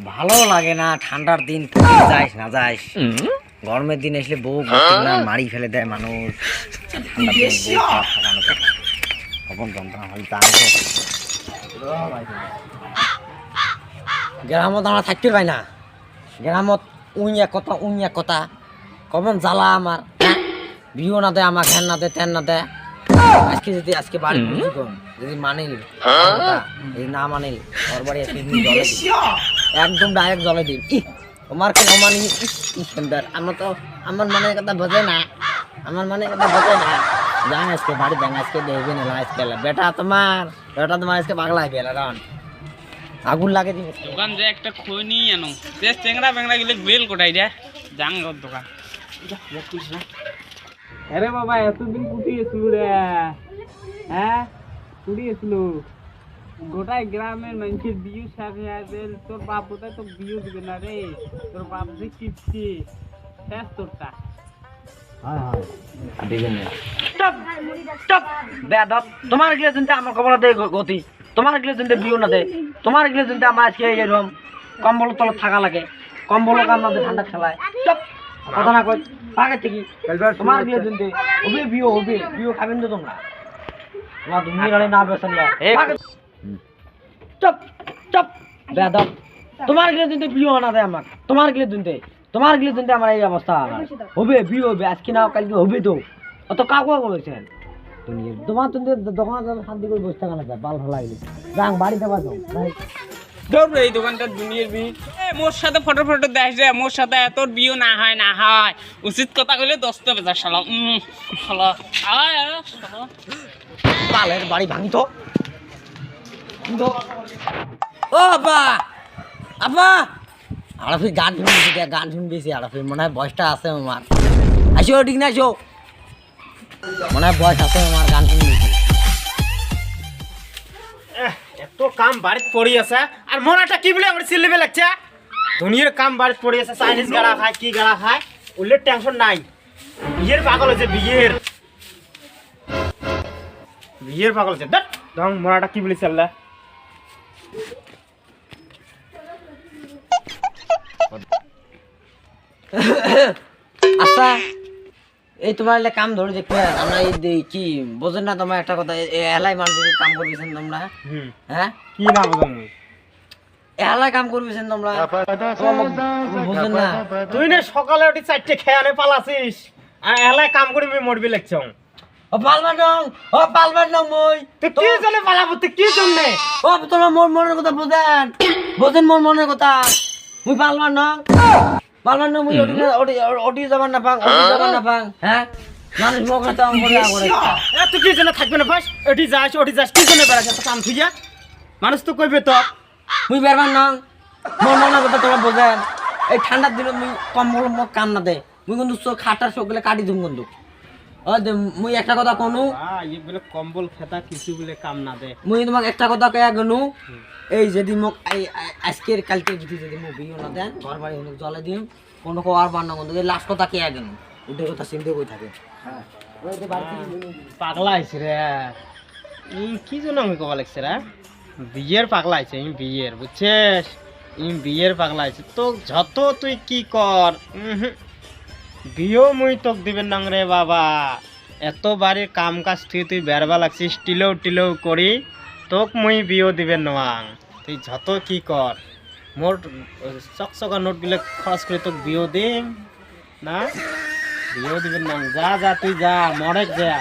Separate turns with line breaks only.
ভালো লাগে না ঠান্ডার দিন যাইস না যাইস গরমের দিন আসলে বউ মারি ফেলে দেয় মানুষ গ্রামত আমরা থাকতে পাই না গ্রামত উই এক কথা কমন জ্বালা আমার বিও না দেয় আমার ঘ্যান না দেয় তেন না দেয় আজকে বাড়ি যদি মানিল যদি না মানিল ওর বাড়ি একদম ডাইরেক্ট জলে দিন তোমার কেন মানি সুন্দর আমার তো আমার মনের কথা বোঝে না আমার মনের কথা বোঝে না যাই আজকে বাড়ি দেন আজকে দেখবে না আজকে বেটা তোমার আজকে পাগলা হয়ে গেল কারণ আগুন লাগে দিন
দোকান যে একটা খই নিয়ে আনো যে চেংড়া বেংড়া গেলে বেল কোটাই দে যাং দোকান আরে বাবা এতদিন কুটিয়েছিল রে হ্যাঁ কুটিয়েছিল গোটাই গ্রামের মানুষের বিয়ে সাথে আছে তোর বাপ কোথায় তো বিয়ে দিবে না রে তোর বাপ যে কিপছি শেষ তোরটা
তোমার গিয়ে চিন্তা আমার খবর দে গতি তোমার গিয়ে চিন্তা বিয়ে না দে তোমার গিয়ে চিন্তা আমার আজকে এরকম কম্বল তলত থাকা লাগে কম্বল কাম না দে ঠান্ডা খেলায় চপ কথা না কই আগে থেকে তোমার বিয়ে চিনতে হবে বিয়ে খাবেন তো তোমরা তোমার দুনিয়া গাড়ি না বেসন চপ চপ বেদব তোমার গিয়ে চিনতে বিয়ে না দে আমার তোমার গিয়ে চিনতে আমার এই অবস্থা হবে বিয়ে হবে আজকে না কালকে হবে তো অত কাকু বলেছেন তোমার তুমি দোকানে শান্তি করে বসে থাকা না বাল ভালো লাগলে যাং বাড়িতে বাসো
দৌড় এই দোকানটা দুনিয়ার বিয়ে মোর সাথে ফটো দেখ যে মোর সাথে তোর বিয়ে না হয় উচিত কথা কইলে 10টা বেজার শালা শালা আয় শালা
বালের বাড়ি ভাঙি তো ও আপা আরফি গান শুনবেছি আরফি মনে হয় বয়সটা আছে আমার আসো ঠিক না আসো মনে হয় বয়স আছে আমার গান শুনবেছি
এত কাম বাড়িতে পড়ি আছে আর মনাটা কি বলে আমার সিলেবে লাগছে দুনিয়ার কাম বাড়িতে পড়ি আছে চাইনিজ গাড়া খায় কি গাড়া খায় ওলে টেনশন নাই বিয়ের পাগল হয়েছে বিয়ের পাগল হয়েছে দেখ তখন মনাটা কি বলে চললে
আচ্ছা এই তোমার কাম ধরে দেখবে আমরা এই কি বোঝেন না তোমার একটা কথা এলাই মানুষের কাম করবেছেন তোমরা হ্যাঁ
কি না বোঝাম
এলাই কাম করবেছেন তোমরা বোঝেন না
তুই না সকালে উঠে 4টে খেয়ে আনে পালাছিস আর এলাই কাম করবি মরবি লাগছ
ও পালবার নং মই
তুই কি জন্য পালাবো তুই কি জন্য
ও তোমার মোর মনের কথা বোঝেন মোর মনের কথা মুই পালবার নং মুই ওটি যাবার না পাং হ্যাঁ মানুষ মুখে তো
তুই কি জন্য থাকবে না ফাস ওটি যাস কি জন্য বেড়াস এত কাম থুইয়া মানুষ তো কইবে তো
মুই বেরবার নং মোর মনের কথা তোমরা বোঝেন এই ঠান্ডার দিনে মুই কম্বল মোক কাম না দে মুই কিন্তু খাটার সবগুলো কাটি দিম কিন্তু মুই একটা কথা কনু
বলে কম্বল খেতা কিছু বলে কাম না দে
মুই তোমাক একটা কথা কয়া গনু এই যদি মোক আজকের কালকে যদি মোক বিয়ে না দেন ঘর বাড়ি হলে জলে দিম কোনো আর বান্না বন্ধু লাস্ট কথা কে গেল উঠে কথা চিন্তা কই থাকে
পাগলা আইছে রে কি জন্য আমি কবা লাগছে রে বিয়ের পাগলা আইছে বিয়ের বুঝছিস বিয়ের পাগলা আইছে তো যত তুই কি কর বিয়েও মুই তোক দিবেন না রে বাবা এত বাড়ির কাম কাজ তুই বেরবা লাগছিস টিলেও করি তোক মুই বিয়েও দিবেন নং তুই যত কি কর মোর চকচকা নোটগুলো খরচ করে তোক বিয়েও দিম না বিয়েও দিবেন না যা তুই যা মরেক যা